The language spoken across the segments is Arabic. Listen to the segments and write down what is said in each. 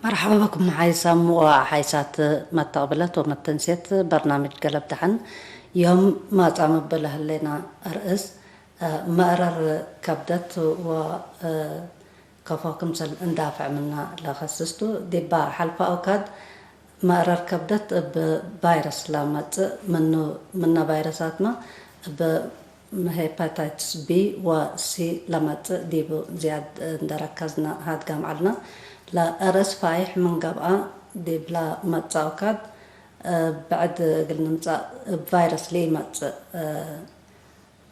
مرحبا بكم معي سام وحيسات متقبلت ومتنسيت برنامج قلب دحن يوم ما تعمل بله لنا رئيس مقرر كبدت و كفاكم سل اندافع منا لخصصتو ديبا حلفة أوكاد مقرر كبدت بفيروس لامت منه فيروسات ما هيباتيتس بي وسي لامت ديبو زياد دركزنا هاد جامعنا لا أرس فايح من قبعة دي بلا متصاوكاد بعد قلنا متصا فيروس لي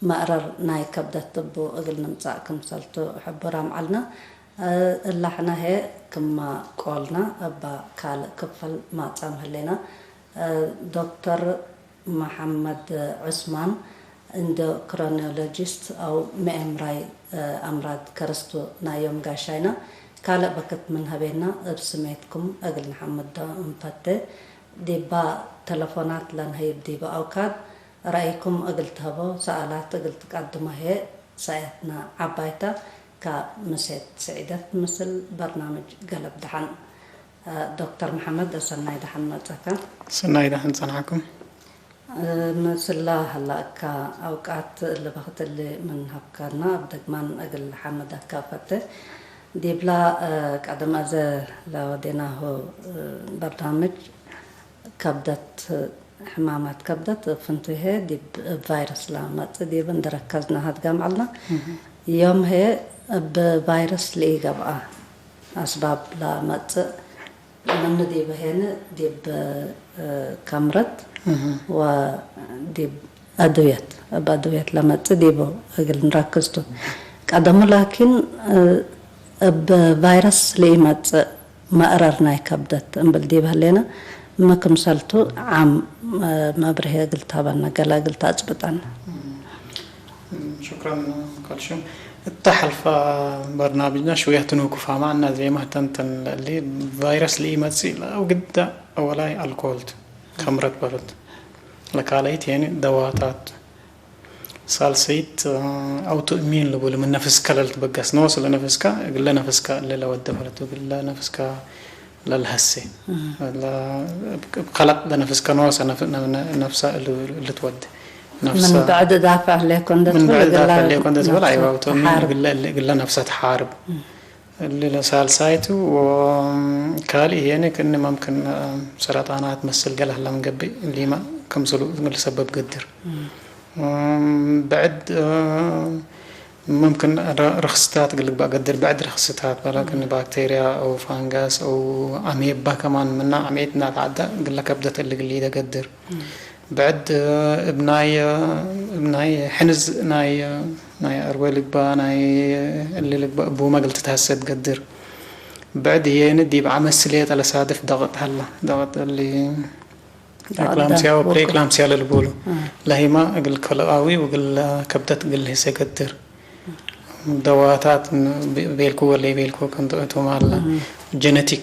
مقرر ناي كبدت طبو قلنا متصا كم سلتو حبو رام علنا اللي احنا هي كما قولنا أبا كال كفل ما تسامح لنا دكتور محمد عثمان اندوكرينولوجيست أو مأمراي أمراض كرستو نايوم قاشينا كالا بكت من هبينا بسميتكم أقل محمد دا مفتة ديبا تلفونات لان هيب ديبا أوكاد رأيكم أقل تهبو سألات أقل تقدمها هي سايتنا عبايتا كمسيت سعيدة مثل برنامج قلب دحن دكتور محمد سناي دحن متزكا سناي دحن صنعكم مثل الله هلا كأوقات اللي بخت اللي من هبكرنا بدقمان أقل حمد كافته ديبلا قدم از لودينا هو برنامج كبدت حمامات كبدت فنتوه دي فيروس لامت دي بندركزنا هاد جامعنا يوم هي بفيروس لي قبعة أسباب لامت من دي بهنا دي بكامرت ودي أدوية لامت دي بو أقل نركزتو قدم لكن بفيروس ليمت مقررنا كبدت امبلدي بهلينا ما كمسلتو عام ما برهي قلتها بنا قلا قلتها اجبطان شكرا كلشم التحلف برنامجنا شوية تنوكو معنا زي ما تنتن اللي فيروس ليمت او قد اولاي الكولت خمرت برد لكاليت يعني دواتات سالسيت أوتو إمين لبول من نفسك للتبقس نوصل لنفسك قل نفسك اللي لو الدفرت وقل نفسك للهسي لا خلق نفسك نوصل نفسه اللي تودي من بعد دافع ليكون ده من بعد دافع ليكون ده ولا أيوة أوتو إمين قل نفسه تحارب اللي لسالسايته وكالي يعني كأنه ممكن سرطانات مثل قلها لما قبي اللي ما كم سبب قدر بعد ممكن رخصتات قلك بقدر بعد رخصتات ولكن بكتيريا او فانغاس او اميبا كمان منا عميتنا تعدى قلك ابدت اللي قلي ده قدر بعد ابناي حنز ناي ارويلك با ناي اللي لك بو ما قلت تهسد قدر بعد هي ندي بعمل سليت على صادف ضغط اللي إكلامسيا وبريكلامسيا للبولو لا هي ما أقول كلاوي وقل كبدت قل هي سكتر دواتات بيلكو ولا بيلكو كنتو مال جينيتيك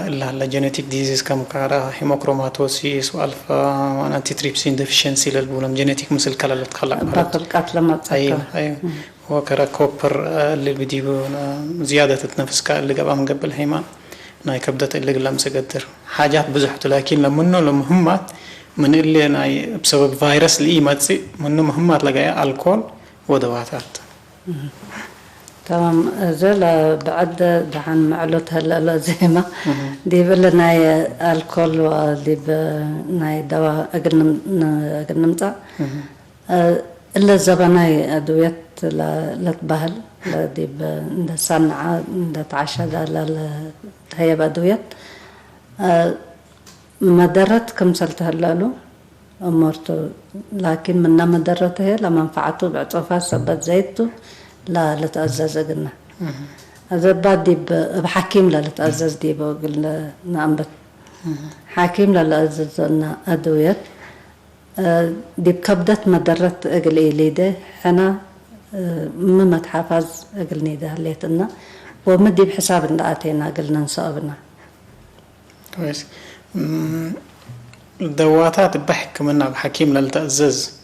لا جينيتيك ديزيز كم كارا هيموكروماتوسيس والفا وانتي تريبسين ديفيشنسي للبولم جينيتيك مثل كلا اللي تخلق بطلقات لما ايوه هو كرا كوبر اللي بديبو زيادة التنفس اللي قبل هيما ناي كبدت اللي قلم سقدر حاجات بزحت لكن لمنه مهمات من اللي ناي بسبب فيروس اللي ماتسي منه مهمات لقايا الكول ودواتات تمام زل بعد دحن معلوت هلا زي ما دي بلناي الكول ودي بناي دواء اقل نمطا الا زبناي ادويه لا تبهل دي عند صنعة عند تعشى هي بدويت مدرت كم سلت هلالو أمرته لكن منا مدرته هي لمنفعته بعطفها سبت زيته لا لتأزز قلنا هذا بعد دي بحكيم لا لتأزز دي بقولنا نعم حكيم لا لأززنا أدويت دي بكبدت مدرت أقل إليده أنا ما تحافظ أقلني ده ليتنا ومدي بحساب إن آتينا قلنا نصابنا. كويس. الدواتات بحكي منها بحكيم للتأزز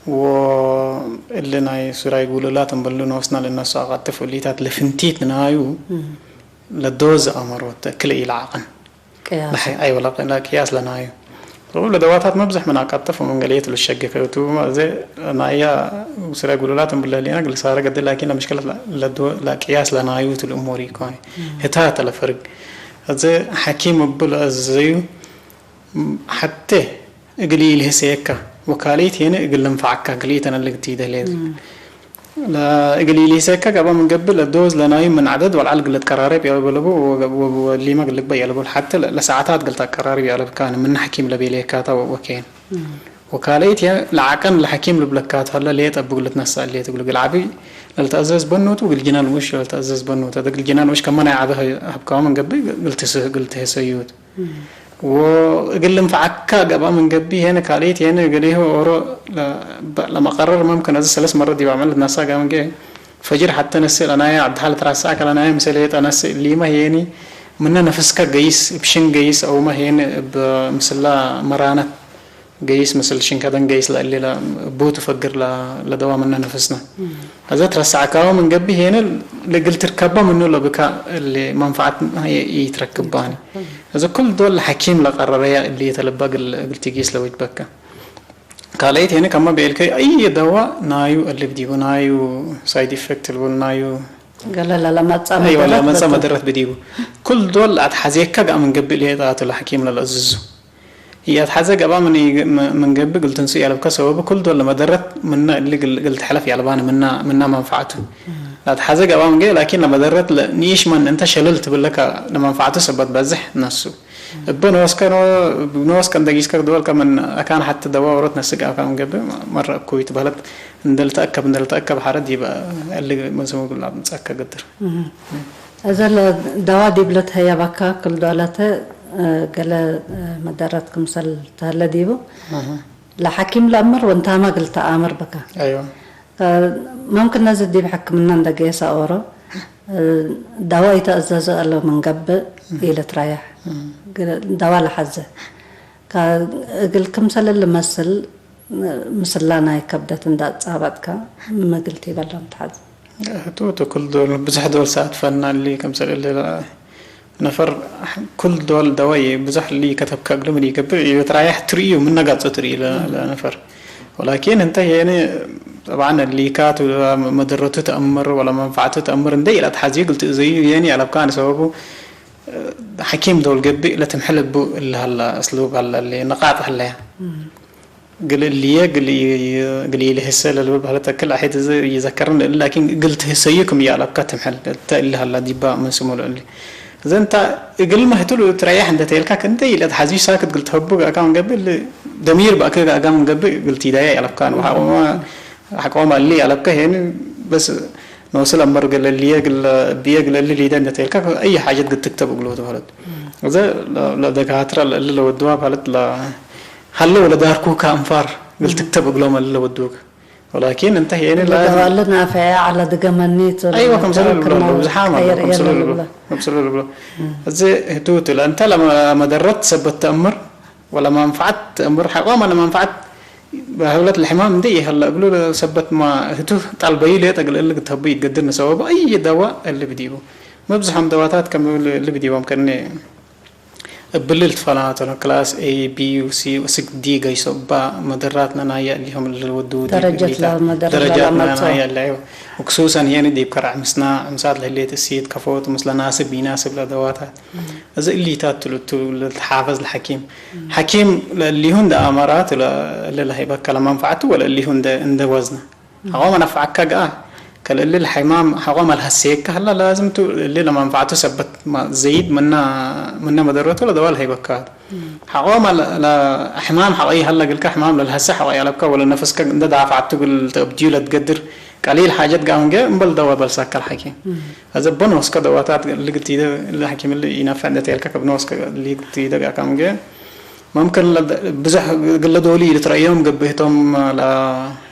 واللي ناي سورة يقولوا لا تنبلون وصلنا للناس أغطف وليتات لفنتيت نايو للدوز أمروت كل العقن قياس أي والله لا قياس لنايو ولا دواتات مبزح من أقطف ومن قلية الشقة كوتو زي نايا وسرا قولات بالله لينا قل صار قد لكن المشكلة لا قياس لنايو الأمور يكون هتا الفرق زي حكيم بقول زيو حتى قليل هسيكا وكاليت هنا قل نفعك قليت أنا اللي قتيده ليه لا قليل هسيكا قبل من قبل الدوز لناي من عدد والعلق اللي تكراري بيقلبوا واللي ما قلك بيقلبوا حتى لساعات قلت كراري بيقلب كان من حكيم لبيليكاتا وكين وكاليت هنا لعكن الحكيم لبلكات هلا ليه تبقول لتنسى ليه تقول قلعبي لتأزز بنوت وقل جنان وش لتأزز بنوت هذا قل جنان وش كمان عابها هبكام من قبل قلت هسيود وقل نفعك قبل من قبل هنا كاليت هنا قليه ورا لما قرر ممكن هذا 3 مرات دي بعمل ناسا قام جاي فجر حتى نسل أنا يا عبد حالة راسك أنا يا مثليت أنا اللي ما هيني منا نفسك جيس بشين جيس أو ما هين بمثلا مرانة جيس مثل شنكادن جيس للي لا بوت فجر لدوام منا نفسنا هذا ترسعك أو من قبل هنا اللي قلت تركبه منه لو بك اللي منفعة يتركباني هذا كل دول حكيم لقررية اللي يتلبق قلت جيس لو يتبكى قاليت هنا كمان بيلك أي دواء نايو اللي بديو نايو سايد إفكت اللي نايو قال لا لما تصام أيوة لما تصام درت بديو كل دول أتحزيك قام من قبل هي ذات الحكيم للأزز هي أتحزق قام من قبل قلت نسي على بكسوه كل دول لما درت منا اللي قلت حلف يعلبان منا منفعته أتحزق قام جاي لكن لما درت نيش من أنت شللت بقولك لما منفعته سبت بزح نفسه بنوس كان دقيس كدول كمان أكان حتى دواء ورث نسق أكان قبل مرة كويت بهلت ندل تأكب حرد يبقى اللي مزمو قلنا بنتأكد قدر. إذا الدواء دي بلت هي بكا كل دولته قال مدارتكم سل تهلا ديبو. لحكيم الأمر وانت ما قلت أمر بكا. أيوة. ممكن نزل دي بحكم من دقيسة أورا دواء يتأزز له من قبل إلى تريح. دواء لحزة قل كم سل اللي مثل لانا يكبدت اندات صابتك ما قلتي بلا متحز تو كل دول بزح دول ساعات فن اللي كم سل اللي نفر كل دول دواء بزح اللي كتب كقل من يكبر يتريح تري ومن نقاط تري لنفر ولكن انت يعني طبعا اللي كات مدرته تأمر ولا منفعته تأمر ندي لا تحزي قلت زي يعني على كان سببه حكيم دول قبي لا تمحل بو اللي هلا اسلوب هلا اللي نقاط هلا قال لي هسه اللي بهلا كل احد يذكرنا لكن قلت هسيكم يا لك تمحل اللي هلا ديبا من سمو اللي اذا انت قل ما هتلو تريح عند تيلكك انت لا تحزي ساكت قلت هبو كان قبل ضمير بقى كان قبل قلت يدايا على كان حكوا اللي على هنا بس نوصل أمر قال اللي قال اللي ده نتيلك أي حاجة قد تكتب قلوه هذا إذا لا دكاترة اللي لو الدواء قالت لا هلا ولا داركو كأنفار قلت تكتب قلوهم اللي لو الدواء ولكن أنت يعني لا دواء لنا فيها على دقمنيت أيوة كم سنة البلو زحمة كم سنة البلو إذا هتوت أنت لما درت سبت تأمر ولا ما منفعت تأمر حقام أنا منفعت بهولة الحمام دي هلا قالوا سبت ما هتو طالبي لي تقول اللي تهبي تقدرنا سوا باي دواء اللي بديبو ما بزحم دواتات كم اللي بديبو ممكن بللت فلات كلاس A B و C و 6 D جاي صبا مدراتنا نايا اللي هم اللي ودوا درجاتنا نايا اللي وخصوصا يعني دي بكرع مسنا مسات لهليت السيد كفوت مثل ناسب بيناسب لدواتها إذا اللي تاتلو الحافظ الحكيم حكيم اللي هون ده أمارات ولا اللي هيبقى كلام منفعته ولا اللي هون ده عند وزنه هو منفعك كل اللي الحمام حقام الهسيك هلا لازم تو اللي لما منفعته سبت ما زيد منا مدرته ولا دوال هيبقى كاد حقام لا حمام حقي هلا قلك حمام للهسه حقي على بك ولا نفسك ده دافعته قل تبديل تقدر قليل حاجات قام جا بل دوا بل سكر الحكيم هذا بنوس كدواتات اللي قلت ده اللي حكيم اللي ينفع ده تلك بنوس اللي قلت ده قام جا ممكن بزح قل دولي لتريهم قبيتهم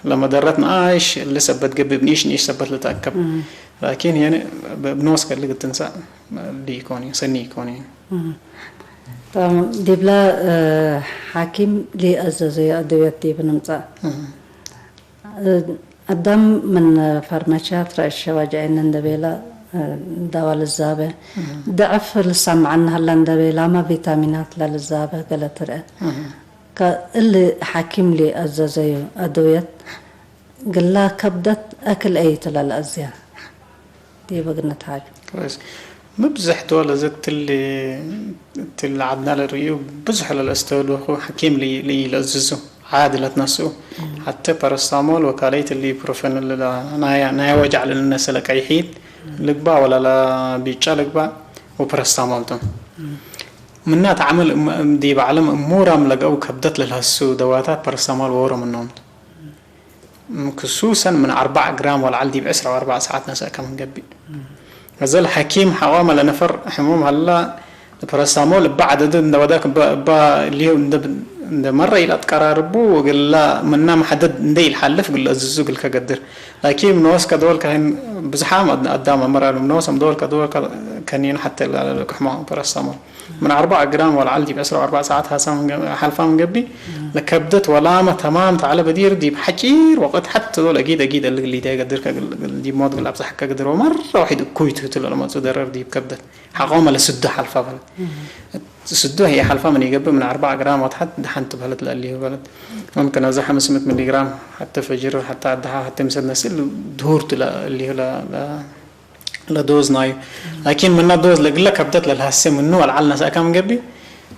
لما درتنا عايش اللي سبت قبي بنيش نيش سبت لتأكب لكن يعني بنوس اللي قلت تنسى اللي يكوني سني يكوني طبعا دبلا حاكم لي أزازي أدوية دي بنمسا قدام من فرماشات رأي الشواجعين ندبيلا دواء للزابة ضعف السمع عنها هلا لاما فيتامينات للزابة قالت رأى اللي حكيم لي أزازيو أدوية قال لا كبدت أكل أي تلا الأزياء دي بقنت حاجة كويس مبزح دول زت اللي عدنا للريو بزح للأستول وخو حكيم لي لأززو عادلة نفسه حتى بارستامول وكالية اللي بروفين اللي نايا وجع للناس لك أي حيد لقبا ولا لا بيتشا لقبا وبارستامول دون منها تعمل دي بعلم مورام لقاو كبدت للهسو دواتات بارستامول وورا منهم خصوصا من 4 جرام ولا عالدي بأسرع 4 ساعات نسا كمان قبي هذا الحكيم حوامل لنفر حموم هلا البارستامول بعد دواك اللي هو مرة إلى تقراربو وقال لا منا محدد ندي الحلف قال أززو قال كقدر لكن منوس كدول كان بزحام قدام مرة منوس دول كدول كانين حتى الكحمة بارستامول من 4 جرام ولا عالدي بأسرع 4 ساعات هسام حلفان من قبي لكبدت ولا ما تمام تعال بدير دي بحكير وقت حتى دول أكيد اللي ده قدر دي مود قال أبصح كقدر ومرة واحد كويت تلا لما تدرر دي بكبدت حقوم على سده حلفة بلد سده هي حلفة من يقبل من 4 جرام وتحت دحنت بلد اللي هو بلد ممكن أزح 500 ملي جرام حتى فجر حتى عدها حتى مسد نسل دهور تلا اللي هو لا دوز ناي لكن من دوز لقلا كبدت للهسه منه العلنا ساكم قبي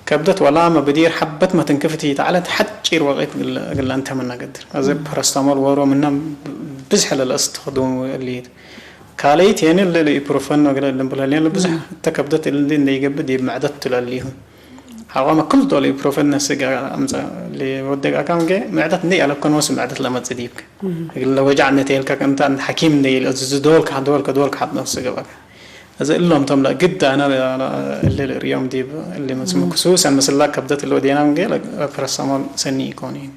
كبدت ولا ما بدير حبت ما تنكفتي تعالى تحجر وقت قال انت منا قدر ازب بارستامول ورو منا بزح للاستخدام اللي كاليت يعني اللي بروفن وقال اللي بزح تكبدت اللي يقبل دي معدت لليهم حوام كل دول بروفن نسجا امزا اللي ودق اكام جه معدت ني على كون وسم معدت لما تزيدك لو وجعنا تيلك انت حكيم ني دول كدول حد نفسه بقى هذا إلهم تملا جدا أنا اللي اليوم دي اللي مسمى خصوصا مثلا كبدت اللي ودينا من جيل بارستامول سني يكونين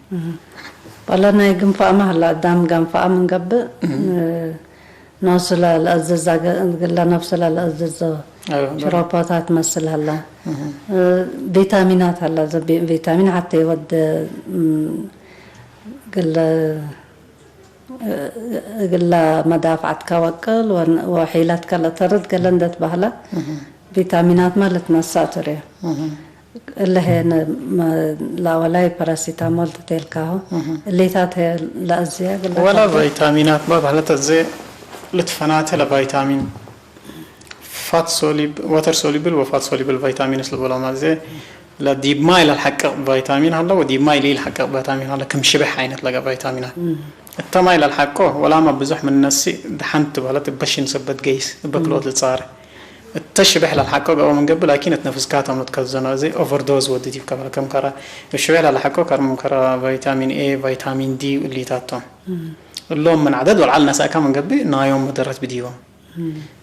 والله أنا جنفا ما هلا قدام جنفا من قبل نوصل الأزز قلنا نفصل الأزز شرابات مثل هلا فيتامينات هلا فيتامين حتى يود قل مدافعتك وكل وحيلتك لا ترد قل اندت بهلا فيتامينات ما لتنساتري اللي هي لا ولا باراسيتامول تلكاهو اللي تاتها لا ازياء ولا فيتامينات ما بهلا تزي لتفنات لا فيتامين فات سوليب واتر سوليبل وفات سوليبل فيتامين اسلبولا ما زي لا ديب ماي للحق فيتامين هلا وديب ماي لي الحق فيتامين هلا كم شبه عينت لقى فيتامينات التمايل الحقه ولا ما بزح من الناس دحنت ولا تبشين سبت جيس بكلوت الصار التشبه للحقه قبل من قبل لكن تنفس كاتم متكزنه زي اوفر دوز ودي كم كرا الشبه للحقه كرم كرا فيتامين اي فيتامين دي اللي تاتهم اللهم من عدد والعلنا ساكا من قبل نايوم مدرت بديهم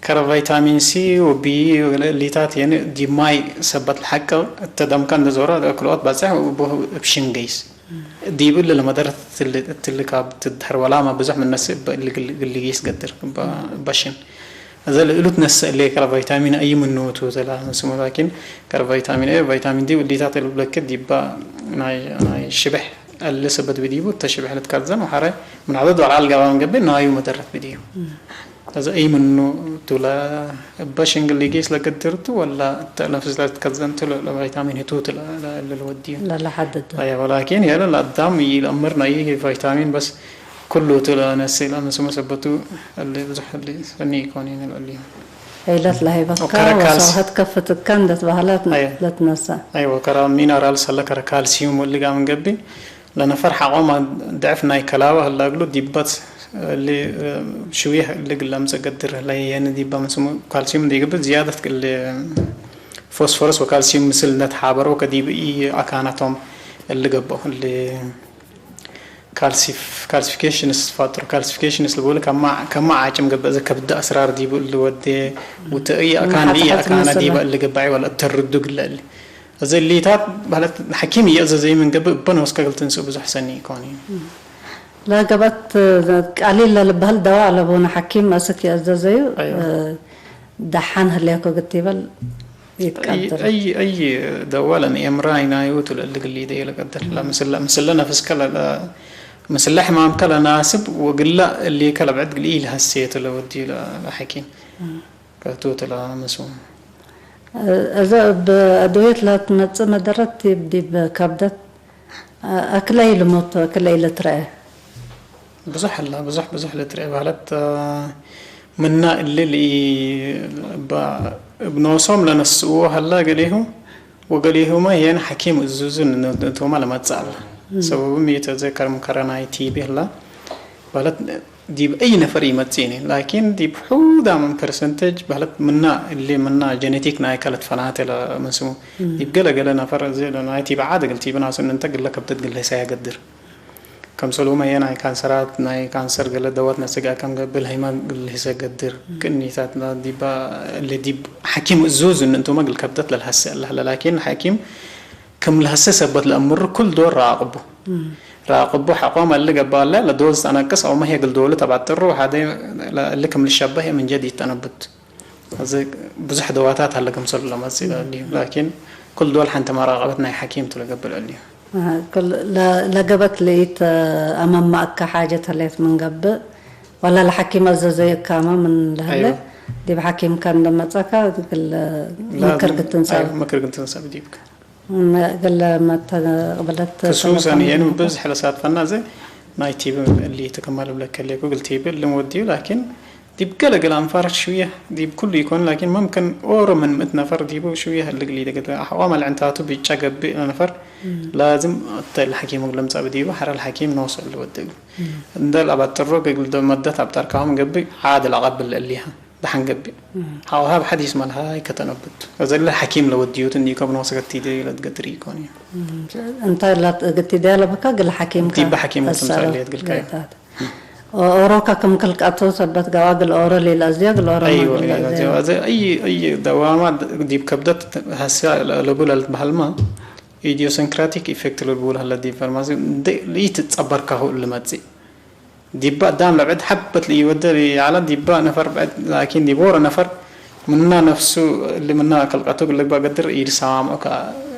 كرا فيتامين سي وبي اللي تات يعني دي ماي سبت الحقه التدم كان زورا كلوت بزح وبشين جيس دي بقول لما درت اللي كاب تدهر ولا ما بزح من الناس اللي جيس قدر بشين هذا اللي قلت ناس اللي كرا فيتامين اي منه توزلا اسمه لكن كرا فيتامين اي فيتامين دي واللي تعطي لك دي با ناي شبه اللي سبت بديبو التشبه اللي تكرزن وحره من عدد على القوام قبل ناي مدرت بديو هذا اي منه تولا باشنج اللي جيس لقدرته ولا نفس لا تكزنت له فيتامين هتوت اللي وديه لا حدد اي ولكن يا لا الدم يامرنا اي فيتامين بس كله تلا نسي لما سبتو اللي بزح اللي فني يكونين اللي هيلت لهي بكا وصاحت كفت كندت بهالات لا تنسى ايوه كرا مينرال سلا كرا كالسيوم اللي قام قبي لنا فرحه قوما ضعفنا كلاوه هلا قلو ديبات اللي شويه اللي قلنا مسقدر لا يعني دي بمسمو كالسيوم دي قبل زياده فوسفورس وكالسيوم مثل نتحابر وكدي بي اكاناتهم اللي قبو اللي كالسيفيكيشنز فاتر كالسيفيكيشنز اللي بقول كما عاجم قبل اذا كبدا اسرار دي اللي ودي وتاي اكان دي اللي قبعي ولا تردو قلال زي اللي تات حكيم يأذى زي من قبل بنوس قلت نسو بزح سني كوني لا قبت قليل لبهال دواء لبونا حكيم مسك يأذى زي دحان هليكو قتيبل يتقدر اي دواء لان امراينا يوتل اللي دي لقدر لا مثلا نفس كلا مثل حمام كلا ناسب وقل لا اللي كلا بعد قليل هسيت لو ودي لحكيم كتوت لا مسوم إذا بأدوية لا تمتص مدرت بدي بكبدت أكلي لموت أكلي لترى بزح لترى بحالت منا اللي بنوصم لنا السوء هلا قليهم وقليهما يعني حكيم الزوزن إنه توما لما تسأل سبب ميتذكر مكرناي تي بهلا بحالت دي بأي نفر يمتيني لكن دي بحودا من برسنتج بحالت منا جينيتيك ناي كالت فنات لا مسمو دي بقلا نفر زي ناي تي بعاد قلتي بناس إن أنت قل لك بتقول لي سيقدر كم سلوما يناي كانسرات ناي كانسر قل دوات نسجا كم قبل هيما قل لي سيقدر كني ثاتنا دي با اللي دي حكيم الزوز إن أنتم ما قل كبدت للهسة لكن حكيم كم الهسة سبت الأمر كل دور راقبه حقام اللي قبل لا دوز أنا قص أو ما هي قل دولة تبعت الروح هذا اللي كم الشبه من جديد تنبت هذا بزح دواتات هلا كم صار لما تصير لكن كل دول حنت ما راقبتنا حكيم تلا قبل اللي كل لا قبت ليت أمام معك حاجة تليت من قبل ولا الحكيم زي كاما من هلا أيوة. دي بحكيم كان لما تسكر قل ما كرقت تنسى ما كرقت تنسى بديبك قال ما قبلت خصوصا يعني بز حلسات فنا زي ناي تيب اللي تكمل بلك اللي جوجل تيب اللي موديه لكن دي بقلق الانفار شويه دي بكل يكون لكن ممكن اور من متنفر ديبو شويه اللي ده عوامل عنتاتو بيتشقب نفر لازم الحكيم قبل ما ديبو حر الحكيم نوصل لودق ده الابد الروق قبل مدة ابتر كام قبل عادل قبل الليها بحن قبل هذا حديث مال هاي كتنبت إذا الحكيم لو وديوت إني كم نوصل تيجي لا تقدري كوني أنت لا تقدري لا بكا قل حكيم تيب بحكيم وتمثالية تقول كاي أوراك كم كل كاتو سبت جواد الأورا للأزياء الأورا أيوة أي دوامات دي بكبدت هسا لقول المحلما إيديوسنكراتيك إفكت لقول هلا دي فرماسي ليه تتصبر كهو اللي ما تزي ديبا دام لبعد حبت لي ودري على ديبا نفر بعد لكن ديبورا نفر منا نفسه اللي منا كلقته قال لك بقدر يرسام أو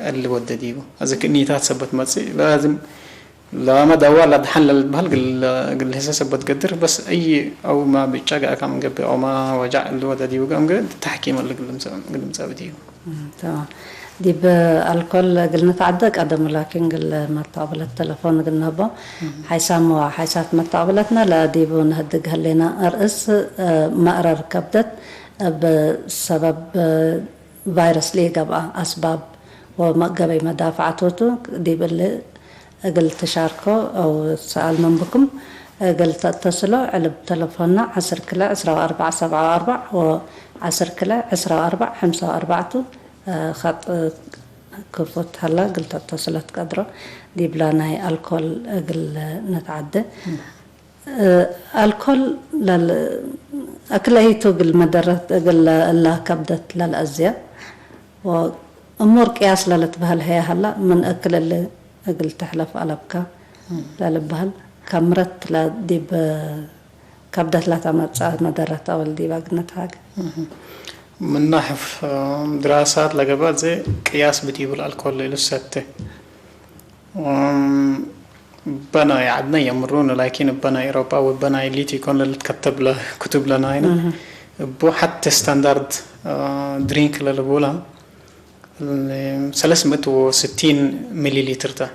اللي ود ديبو إذا كني تثبت ما تصير لازم لا ما دوا لا دحن للبهل قال هسه ثبت قدر بس أي أو ما بيتشجع كم قبل أو ما وجع اللي ود ديبو قام قد تحكيم اللي قل مسوي ديبو تمام دي بالكل قلنا تعدق قدم لكن قل ما تقبل التلفون قلنا با حيساموا حيسات ما تقبلتنا لا ديبو نهدق هلينا أرأس مقرر كبدت بسبب فيروس لي قبع أسباب ومقبي مدافعته دي باللي قلت تشاركوا أو سأل من بكم قلت اتصلوا على تلفوننا 10 كلا 14 74 و 10 كلا 14 54 خط كفوت هلا قلت اتصلت قدره دي بلاناي الكول قل نتعدى الكول أكلهيتو قل مدرت قل الله كبدت للأزياء وأمور قياس للتبهل هي هلا من أكل اللي قل تحلف ألبك للبهل كمرت لا دي كبدت لا تمتص مدرت أول دي باقنت حاجة من ناحية دراسات لقبات زي قياس بتجيب الألكول للسته بنا يعدنا يمرون لكن بنا أوروبا وبنا اللي تكون اللي تكتب له كتب لنا هنا بو حتى ستاندرد درينك للبولا 360 مليلتر تا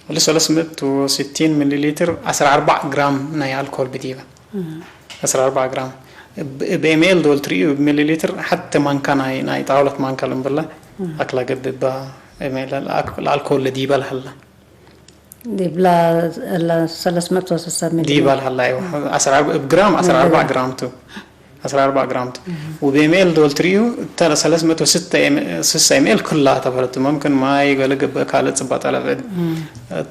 ولا 360 مليلتر 14 جرام ناي ألكول بتجيبه 14 جرام بإيميل دول 3 مليلتر حتى ما كان ناي طاولة ما كان بالله أكلا قد با إيميل الألكول اللي ديبال هلا ديبلا 360 مليلتر ديبال هلا أيوة 14 جرام 14 جرام تو 14 جرام تو وبإيميل دول 3 306 إيميل كلها تبرت ممكن ما يقول لك بكالة صبات على بعد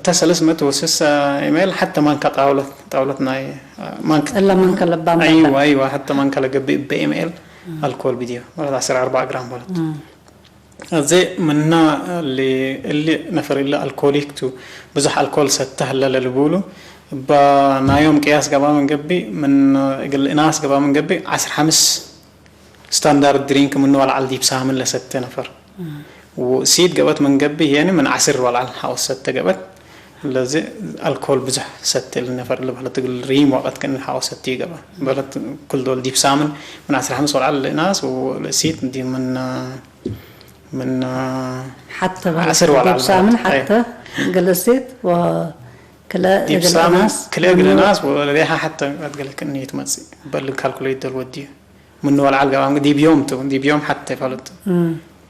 306 إيميل حتى ما كان طاولة ناي ما إلا من كلب أيوة حتى ما كان بإيميل الكول بديه ولا 14 جرام ولا زي منا اللي نفر إلا الكوليكتو بزح الكول ستة هلا للبولو بنايوم قياس قبل من قبي من قل ناس قبل من قبي 15 ستاندرد درينك منه ولا على ديب سامن لستة نفر وسيد قبت من قبي يعني من 10 ولا على حاول 6 قبت لازم الكول بزح ستل النفر اللي بحلت تقول ريم وقت كان حاول ستي قبل بلت كل دول دي بسامن من 15 على الناس والسيت دي من حتى عسر ولا بسامن حتى جلسيت وكلا دي بسامن كلا جلناس وليها حتى قال لك اني تمسي بل كالكوليت دول ودي من ولا على دي بيوم حتى فلت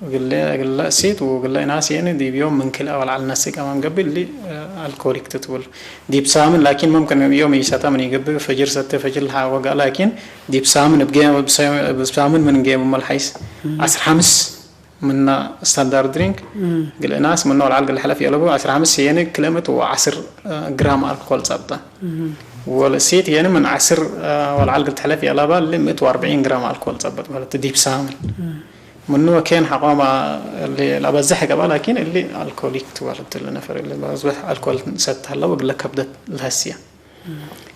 قال لي سيت وقال لي ناس يعني دي بيوم من كل أول على الناس كمان قبل اللي الكوليك تطول دي بسامن لكن ممكن يوم يساتا من يقبل فجر ستة فجر الحا وقال لكن دي بسامن بسامن من جيم مال حيس 15 من ستاندرد درينك قال لي ناس من نوع العلقة الحلف يلبو 15 يعني كلمة و10 جرام الكول ثابتة والسيت يعني من 10 والعلقة الحلف يلبا اللي 140 جرام الكول ثابت ولا تدي بسامن منو كان حقامة اللي لا بزحق قبل لكن اللي الكوليك توالد النفر اللي بزح الكول ست هلا وقال لك كبدت الهسية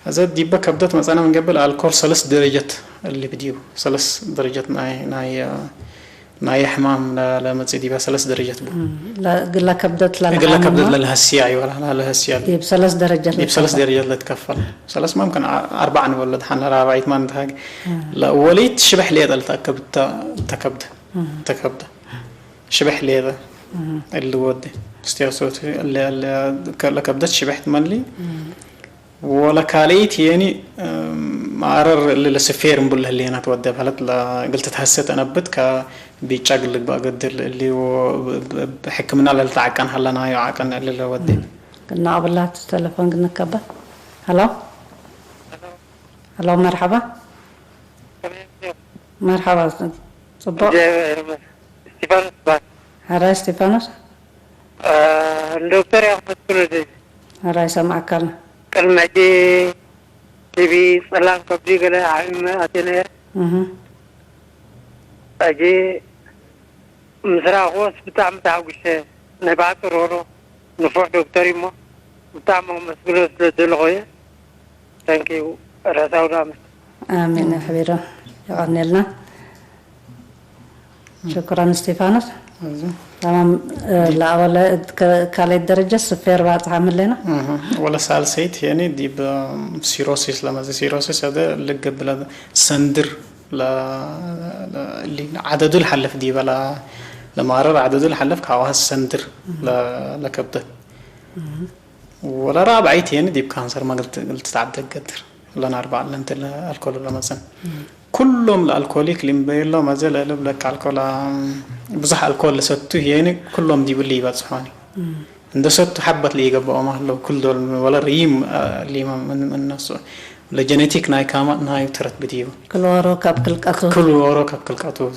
هذا ديبا كبدت مثلا من قبل الكول 3 درجات اللي بديو 3 درجات ناي حمام لما تزيد بها 3 درجات لا قال لك كبدت للهسية أيوة لا للهسية يب 3 درجات يب 3 درجات لا تكفل 3 ممكن 4 نولد حنا 4 ما نتهاج لا وليت شبح لي هذا تكبد تكبده شبح لي هذا اللي ودي استياسوت اللي كبدت شبحت مالي ولا كاليت يعني معرر اللي لسفير مبله اللي أنا تودي بحالت لا قلت تحسيت أنا بد كبيتشاقل لك بقدر اللي حكمنا اللي تعكن هلا نايو عكن اللي ودي قلنا الله التلفون قلنا كبا هلو مرحبا صباح ستيفانوس هراي ستيفانوس الدكتور ياخذ كل شيء هراي سمعك كلمة تبي سلام كبدي كده عين أتينا أجي مزرعة غوص بتاع وش نبعث رورو نفوح دكتوري ما بتاع مسؤول دلغوية thank you رسالة آمين يا حبيبي يغني لنا شكرا ستيفانوس تمام لا ولا كالي الدرجة صفر بعد عامل لنا ولا سال سيت يعني دي بسيروسيس لما زي سيروسيس هذا اللي قبل سندر لا اللي عدد الحلف دي بلا لما عرر عدد الحلف كعوها السندر لا كبده ولا رابعيت يعني دي بكانسر ما قلت تعدد قدر ولا نربع لنت الكول ولا مثلا كلهم الكوليك اللي مبين له ما زال قلب لك الكول بصح الكول لسته يعني كلهم دي باللي بعد صحاني عند سته حبت لي قبل ما لو كل دول ولا ريم اللي من الناس لجينيتيك ناي كاما ناي ترت بديو كل وراك بكل قطو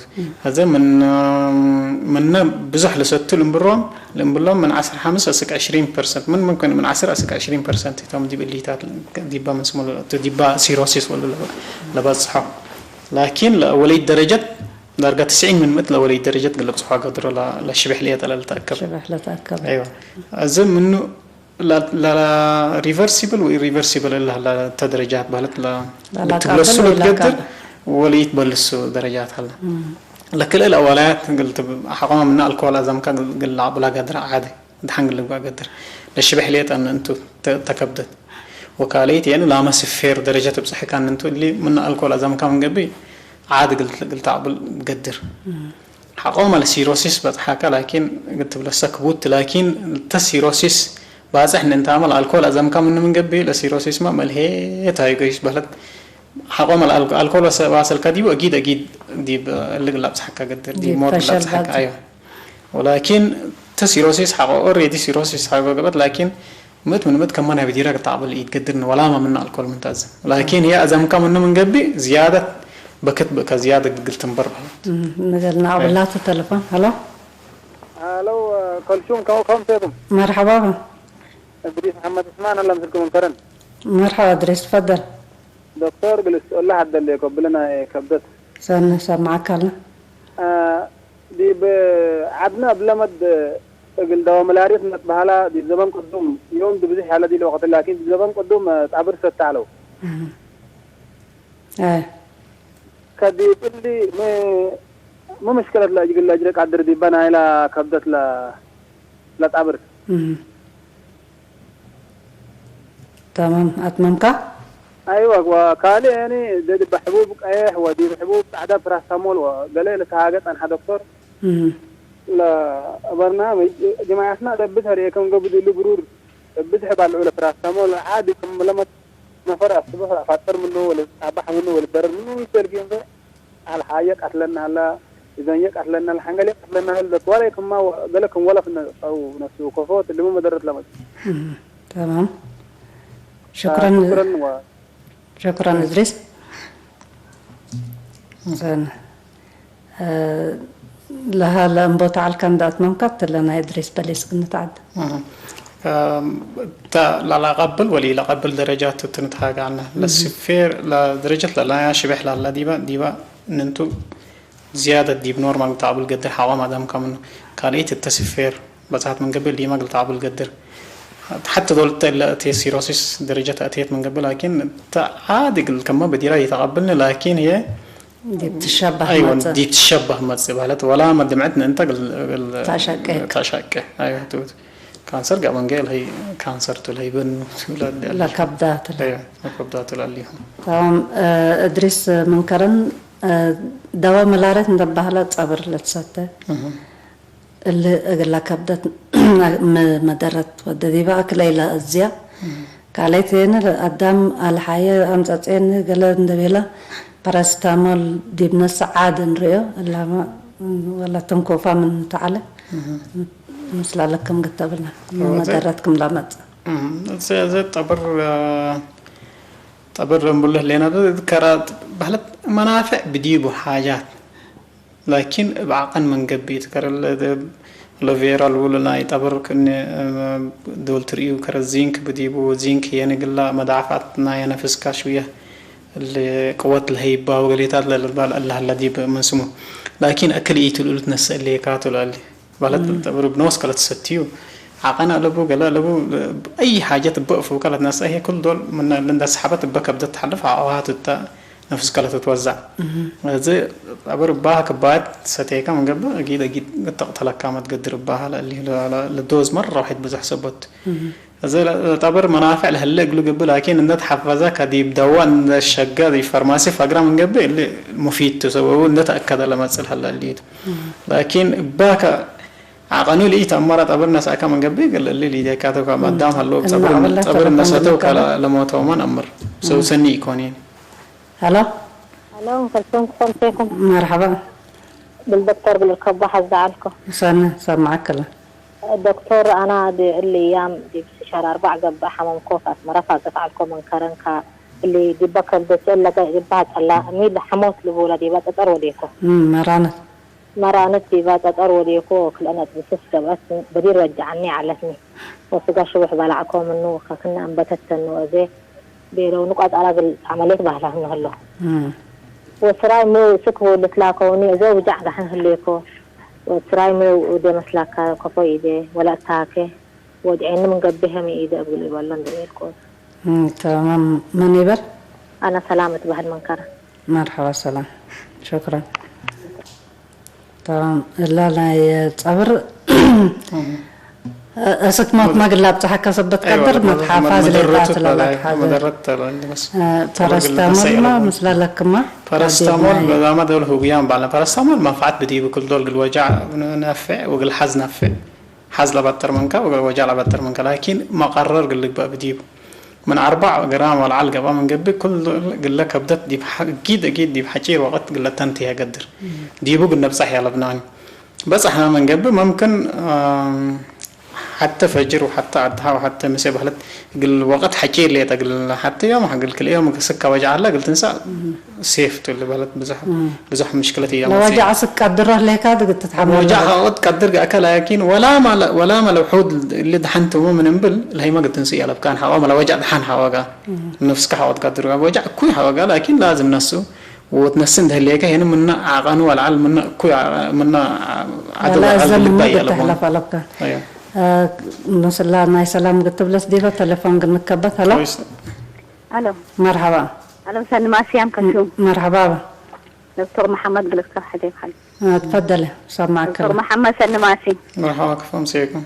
هذا من بصح لسته لمبرون من 15 اسك 20% من ممكن من 10 اسك 20% تام دي باللي تاع دي با من سمول دي با سيروسيس ولا لا بصحه لكن ولي درجة درجة 90 من مثل ولي درجة قال لك صحة قدر لا شبح لي لا تأكد شبح لا تأكد أيوة أزم منه لا ريفرسيبل وإيريفرسيبل لا تدرجات بهلت لا تبلسوا قدر ولي يتبلسوا درجات هلا لكن الأولات قلت حقنا من الكول أزم كان قل لا قدر عادي دحين قل لك قدر لا شبح لي أن أنتو تكبدت وكاليت يعني لا مسفير درجة بصحة كان أنتو اللي من الكول أزم كان قبي عادي قلت عبل قدر حقوم على سيروسيس بتحكى لكن قلت بلسك بوت لكن التسيروسيس بعد إحنا نتعامل الكول أزم كان من قبي لسيروسيس ما ملهي تايجيش بلد حقوم على الكول واسل كدي وأكيد دي اللي قلت بصحة قدر دي مور قلت بصحة أيوة ولكن تسيروسيس حقو أوريدي سيروسيس حقو قبل لكن مت كمان هي بديرة تعبل يتقدرن ولا ما من الكول ممتاز لكن هي أزم كان من قبي زيادة بكت زيادة قلت مبرر نقلنا عبلات التلفون هلو كلثوم كم فيكم مرحبا إدريس محمد اسمان الله مسلكم من كرن مرحبا إدريس تفضل دكتور قل السؤال لا حد اللي يقبلنا كبدت سمعك لنا دي عدنا بلمد قل دوام العريف نتبهلا دي زمان قدوم يوم دي بزيح على دي الوقت لكن دي زمان قدوم تعبر ستعلو كدي اللي ما مشكلة لا يقول لا جرك عدر دي بنا إلى كبدت لا تعبر تمام أتممك؟ ايوه وكالي يعني دي بحبوب ايه ودي بحبوب عدا براستامول وقال لك حاجات عن دكتور لا برنامج جماعتنا دبتها ريكم قبل اللي برور دبتها بالعوله براستامول عادي كم لما نفر الصبح فطر منه ولا صباح منه ولا در منه يسرقين على حاجه قتلنا على اذا يقتلنا الحنجل قتلنا الدكتور كما قال لكم ولا في او نفسه كفوت اللي مو مدرت لمس تمام شكرا شكرا إدريس. زين لها لأنبوت على الكندات ممكن لنا إدريس بليس كنا تعد. لا لا قبل ولي لا قبل درجات تنتهاج عنها للسفير لدرجة لا شبح لا ديبا ننتو زيادة ديب نورمال تعبل قدر حوام عدم كمان كاريت التسفير بس من قبل دي ما قلت تعبل قدر حتى دول تيسيروسيس درجة أتيت من قبل لكن عادي كم بديرة يتقبلنا لكن هي دي بتشبه أيوة دي تشبه ما تسبالت ولا ما دمعتنا أنت تعشقك أيوة توت كانسر قبل قال هي كانسر تلهي بن لا كبدات أيوة كبدات اليوم تمام إدريس منكرن دواء ملارة ندبها لا تصبر لتسته اللي أقول كبدت مدرت ودي بقى كليلة أزياء كاليتين الأدم الحياة أمزتين قال ندبيلا باراستامول دي بنص عاد نريو ولا تنكوفا من تعالى مثل لكم قتبنا مدرتكم لامد زي طبر نقول لنا ذكرت بحلت منافع بديبو حاجات لكن بعقن من قبي تكرر لوفيرا الأولى يعتبر كن دول تريو كر الزينك بديبو زينك يعني قلنا مدافعتنا ينافس كشوية القوات الهيبة وقليتات الله الذي منسمه لكن أكل يتلو تنسى اللي كاتل اللي بلد تعتبر بنوس كلا تستيو عقنا لبو قلا لبو أي حاجة تبقى كلا ناس هي كل دول من لندس حبت بك بدأت تحلف عوات نفس كلا تتوزع زي عبر بها كبات ستيكا من قبل أكيد تقتلك كامت قدر بها اللي للدوز مرة واحد بزح سبت زي تعتبر منافع لهلا يقولوا قبل لكن إن تحفظها كديب دواء الشقة دي فارماسي فقرا من قبل اللي مفيد تسويه نتأكد لما تصل هلا اللي لكن باك عقنوا لي تأمرت عبر الناس أكمل من قبل قال اللي ده كاتو كم قدام هاللوب عبر الناس توك على لما تومن أمر سو سني يكونين هلا هلا كلكم كيفكم مرحبا بالدكتور بالكبة حزعلكم سامعك لا الدكتور أنا دي اللي أيام دي شهر 4 قبل حمام كوفة مرافق قطعلكم من كرنكا اللي دي بكر بس إلا دي بعد الله ميد حموت لبولا دي بعد أترو ديكو مرانت دي بعد أترو ديكو كل أنا بسسك بس بدير رجعني على اسمي وسقى شوح بلعكم منو كنا أنبتت إنه زي بيرو نقعد على العملية بهلا هلا وسراي مو سكوا لتلاقوني زي وجع دحين هليكو وسراي مو ودي مسلاك كفو إيدي ولا تاكي ودعين من قبها من إيدي أقول والله نديركم تمام من يبر أنا سلامة بهالمنكرة مرحبا سلام شكرا تمام لا يتصبر أسك ما قلاب تحكى صبت قدر متحافظ لذات لك مدرت بس باراستامول ما مثل لك ما باراستامول ما دول هو بيان بعنا باراستامول منفعت بدي بكل دول الوجع نافع وقل حزن نافع حزل بطر منك وقل وجع بطر منك لكن ما قرر قل لك بقى بدي من 4 جرام ولا علقة بقى من قبل كل قل لك بدت دي أكيد دي بحكير وقت قل تنتهي قدر دي بو قلنا بصحيح لبنان بس احنا من قبل ممكن حتى فجر وحتى عدها وحتى مسيب حلت قل وقت حكي لي تقول حتى يوم حقل كل يوم سكة وجع الله قلت انسى سيف تقول بلد بزح مشكلتي لو وجع سك قدره ليك هذا قلت تتحمل وجع قد قدر أكل لكن ولا ما لو حود اللي دحنته مو من انبل اللي ما قلت انسى يلا كان حوا ما لو وجع دحن حواقا نفسك حواد قدر وجع كوي حواقا لكن لازم نفسه وتنسند هليك هنا من عقان والعلم من كوي من عدو اللي باقي لبون ايوه نسلا ناي سلام كتب لس ديفا تليفون نكبت هلا الو مرحبا اهلا وسهلا ما سيام كشوم مرحبا دكتور محمد قلت صح حديث تفضلي سامعك دكتور محمد سلماسي مرحبا كيف مسيكم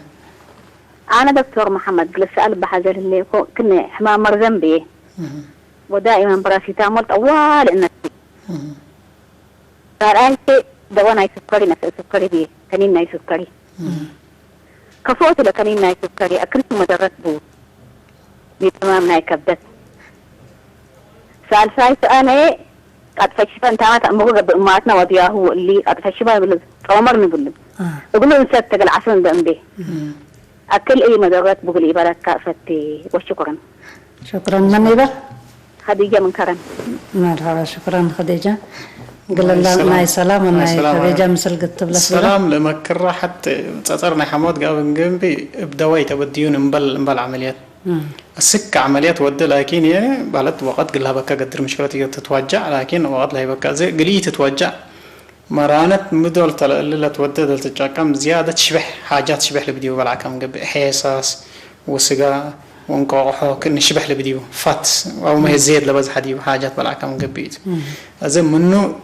أنا دكتور محمد قل سأل بحاجة اللي كنا حمام مرزم بيه ودائما براسيتامول طوال إنك صار أي شيء دواء ناي سكري نفس سكري بيه كنين ناي سكري كفوت لكنين ناي سكري أكلت مدرت بو بتمام ناي كبدت سأل سؤال إيه قد فشفا أنت ما تأمره بأماتنا ودياه اللي قد فشفا بلد عمر نقول يقول له نسيت تقل عشان دم به أكل أي مدرات بقولي بركة فتي وشكرا. شكرا من إذا خديجة من كرم. مرحبا شكرا خديجة. قل الله ناي سلام وناي خديجة مثل قلت بلا سلام لما كرر حتى تصرنا حمود قابل جنبي بدواي تبديون مبل عمليات. السكة عمليات ود لكن يعني بعد وقت قلها بكا قدر مشكلتي تتوجع لكن وقت لها بكا زي قلي تتوجع مرانت مدول اللي تودد تتجاكم زيادة شبه حاجات شبه اللي بديو بالعكم قبل حساس وسجا ونقاحه كن شبه اللي بديو فات أو ما يزيد لبز حديو حاجات بالعكم قبل أزم منه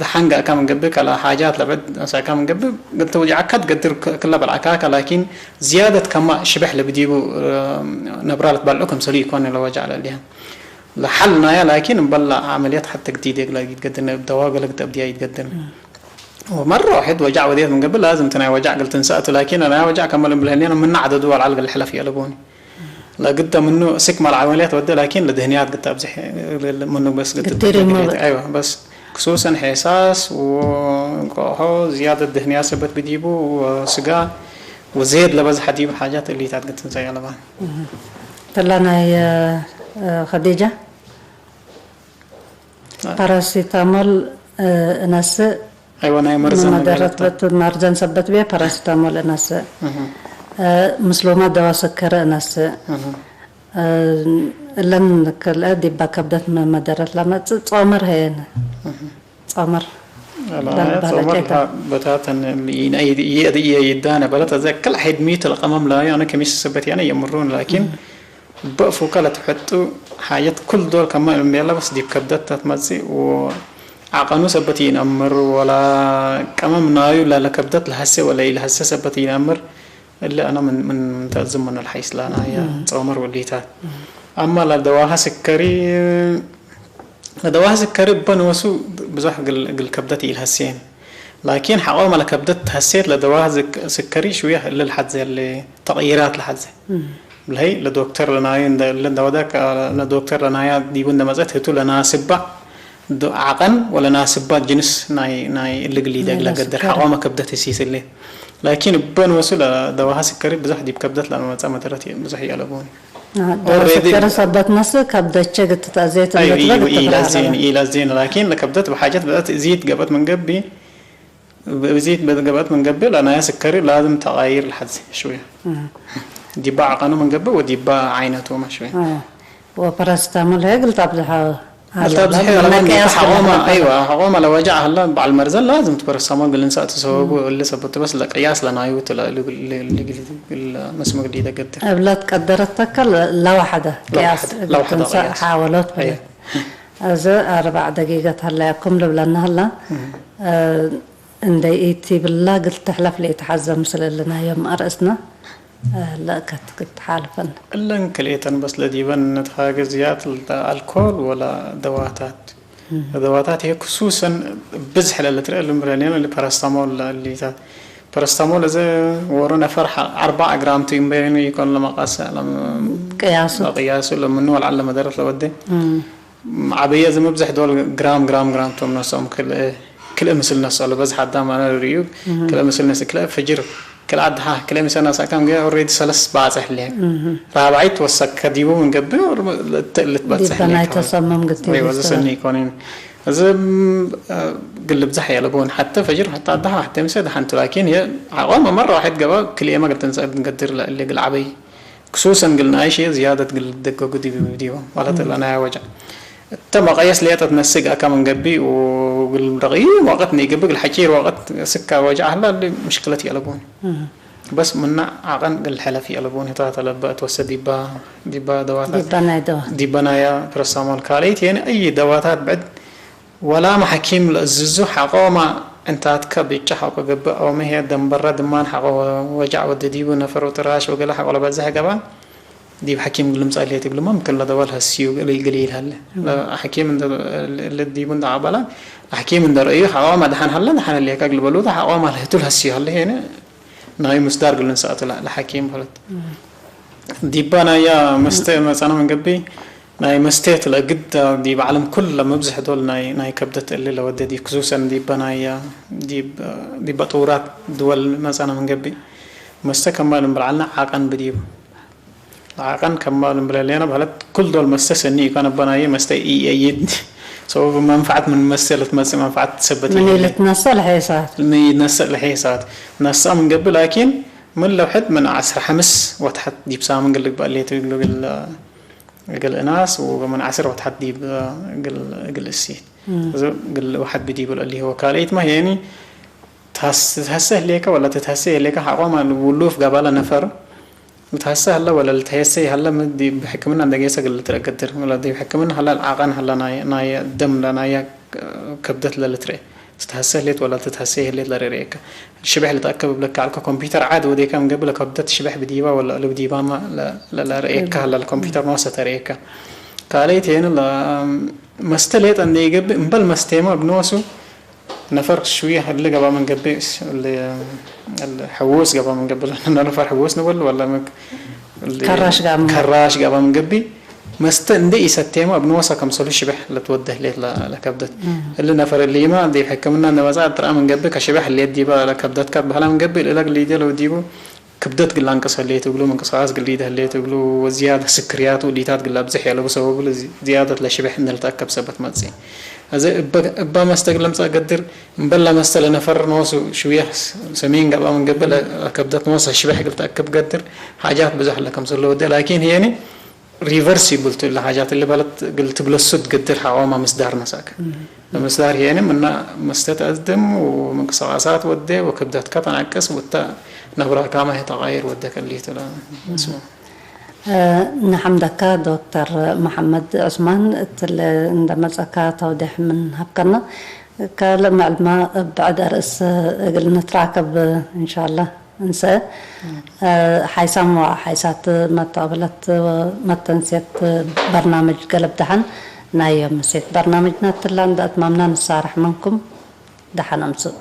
حنقة كم قبل كلا حاجات لبد كم قبل قلت وجعك قدر كلها بالعكاك لكن زيادة كم شبه اللي بديو نبرالة بالعكم سلي يكون لو وجع عليها لحلنا يا لكن بلا عمليات حتى جديدة قلنا يتقدرنا بدواء قلنا تبدي يتقدرنا ومرة واحد وجع وديت من قبل لازم تنا وجع قلت نسأته لكن أنا وجع كمل بالهنيان من عدد دول على الحلف يلبوني لا قلت منه سكمل العمليات ودي لكن لدهنيات قلت أبزح منه بس قلت أيوة بس خصوصا حساس وقاحو زيادة دهنيات سبت بديبو وسقا وزيد لبز حديب حاجات اللي تعتقد زي على بعض. طلعنا يا خديجة. باراسيتامول ناس. أيوة أنا مرزان. مرزان سبت بيه باراسيتامول ناس. مسلومات دواء سكر ناس. لن كل أدي بكبدت من مدرت لما تصامر هين. تصامر. لا تصامر بتاعتن يدانا بلات ذا كل حد ميت القمم لا يعني كميس سبت يعني يمرون لكن بقفوا كلا تحطوا حاجات كل دول كمان ميلا بس دي بكبدت تتمزي وعقانو سبتين أمر ولا كمان نايو لا كبدت لهسه ولا إلهسه سبتين أمر إلا أنا من تأزم من الحيس لا أنا يا تصامر وليتات أما لدواها سكري لدواها سكري بنوسو بزح قل كبدتي الهسين لكن حقوم على كبدت هسيت لدواها سكري شوية للحد زي اللي تغييرات لحد زي هي لدكتور لناين لدوداك لدكتور لنايا دي بند مزت هتو لناسبة عقن ولا ناسبة جنس ناي اللي قلي ده قدر حقوم كبدت السيس اللي لكن بنوسو لدواها سكري بزح دي بكبدت لأنه ما درتي بزح يلبوني. سكر صبت نص كبدت شقت تأزيت أيوة إلى زين لكن لكبدت بحاجات بدأت تزيد قبت من قبل بزيد قبت من قبل أنا يا سكري لازم تغير الحد شوية دي باع قانون من قبل ودي باع عينته ما شوية وباراسيتامول هيك قلت أبزحها حقوما أيوة حقوما لو وجع هلا بعد المرزل لازم تباراسيتامول قلنا ساعة تسوقه اللي سبته بس لقياس لنا يوت اللي المسمى اللي ده قدر أبلاد قدرتك لا واحدة قياس حاولت بيه أزا 4 دقيقة هلا يقوم لنا هلا عندي إيتي بالله قلت تحلف لي يتحزم مثل لنا يوم أرسنا لا كنت حالفا إلا كليتن بس لديبن نتخاج زيادة الكحول ولا دواتات هي خصوصا بزح اللي ترى المرانين اللي باراستامول اللي باراستامول إذا ورونا فرحة 4 جرام تيمبين يكون لما قاس لما قياسه لما نوع على مدرس لودي عبية زي ما بزح دول جرام توم نصهم كل مثل نص ولا بزح دام أنا ريوب كل مثل نص كل فجر كل عدها كل مثل نص كم جاء أوريد 3 بعزح ليه رابعيت وسك ديبو من قبل اللي تبصح ليه تصمم قلت لي وزسني يكونين إذا قلب زحية لبون حتى فجر حتى عدها حتى مسد حنت لكن هي عوامة مرة واحد قبل كل يوم قلت نقدر اللي قل عبي خصوصا قلنا أي شيء زيادة قل دقة قدي فيديو ولا تلنا وجع تم قياس ليتة تنسق كمان قبي والرغي وقتني قبل الحكير وقت سكة وجع هلا اللي مشكلتي يلبون بس منا عقن قل حلفي يلبون هتا تلبات وسد ديبا دواتات ديبنايا برسامول كاليت يعني أي دواتات بعد ولا محكيم الززو حقوما انت تكبيتش حق جب او ما هي دم برا دمان حق وجع ودديبو نفر وتراش وقال حق ولا بزح جبان دي حكيم قلم سأليه تقول ما ممكن لا دوال هالسيو قليل هلا حكيم من اللي ديبون ده عبالة حكيم من درأيه حقا ما دحين هلا دحين اللي هيك قلبلو ده حقا ما لهتول هالسيو هلا هنا ناي مصدر قلنا سألت لحكيم هلت ديبانا يا مثلا من قبي ناي مستيت لقد دي بعلم كل لما بزح دول ناي كبدت اللي لو ودي خصوصا ديبانا يا دي بطورات دول مثلا من قبي مستكمل بالعلنا عقن بديب عقن كمال بلالينا بهلت كل دول مستسني كان بناي يد سو منفعة من مسألة منفعة تثبت من اللي تنسى الحيسات من يتنسى الحيسات نسى من قبل لكن من لو حد من عصر حمس وتحت ديب سامن قال لك بقى اللي تقول قال الناس ومن عصر وتحت ديب قال السيد قال واحد بديب اللي هو كاليت ما يعني تحسه ليك ولا تتحسه ليك حقوم الولوف قبل نفر متحسه هلا ولا التحسه هلا مدي بحكمنا عند جيسة قال تقدر ولا دي بحكمنا هلا العقان هلا ناي دم لناي كبدت للتري تتحسه ليت ولا تتحسه ليت لريك الشبح اللي تأكد لك على الكمبيوتر عاد ودي كم قبل كبدت شبح بديبا ولا لو ديبا ما لا ريك هلا الكمبيوتر ما ستريك قاليت هنا لا مستليت أن يجيب مبل مستيما بنوسو نفر شوية اللي قبل من قبل اللي الحووس قبل من قبل أنا نفر حووس نقول ولا كراش قبل من قبل مستندي ستيما بنوسا كم صلوا شبح لتوده ليه لكبدت اللي نفر اللي ما دي حكمنا إن وزارة ترى من قبل كشبح اللي يدي بقى لكبدت كب هلا من قبل إلا اللي يدي لو ديبو كبدت قل انقص اللي تقولوا من قصاص قل يده اللي تقولوا زيادة سكريات واللي تات قل بزح يلا بسبب زيادة لشبح إن التأكب سبت ما تزين هذا إبا ما استقلم تقدر مبلا ما استل نفر نوس شوية سمين قبل من قبل كبدت نوس الشبح قلت أكب قدر حاجات بزح لكم صلوا ده لكن هي يعني ريفرسيبل تقول الحاجات اللي بلت قلت بلصد قدر حوامة مصدر مساك المصدر هي يعني من مستتقدم ومن قصاصات وده وكبدت كتن عكس وتا نبرة كامة هي تغير ودك اللي تلا اسمه نحمدك دكتور محمد عثمان عندما زكاة توضيح من هبكنا كلام الماء بعد رأس قلنا تراكب إن شاء الله نسى حيسام وحيسات ما تقبلت ما تنسيت برنامج قلب دحن نايم مسيت برنامجنا تلا عند أتمامنا نصارح منكم دحن أمسو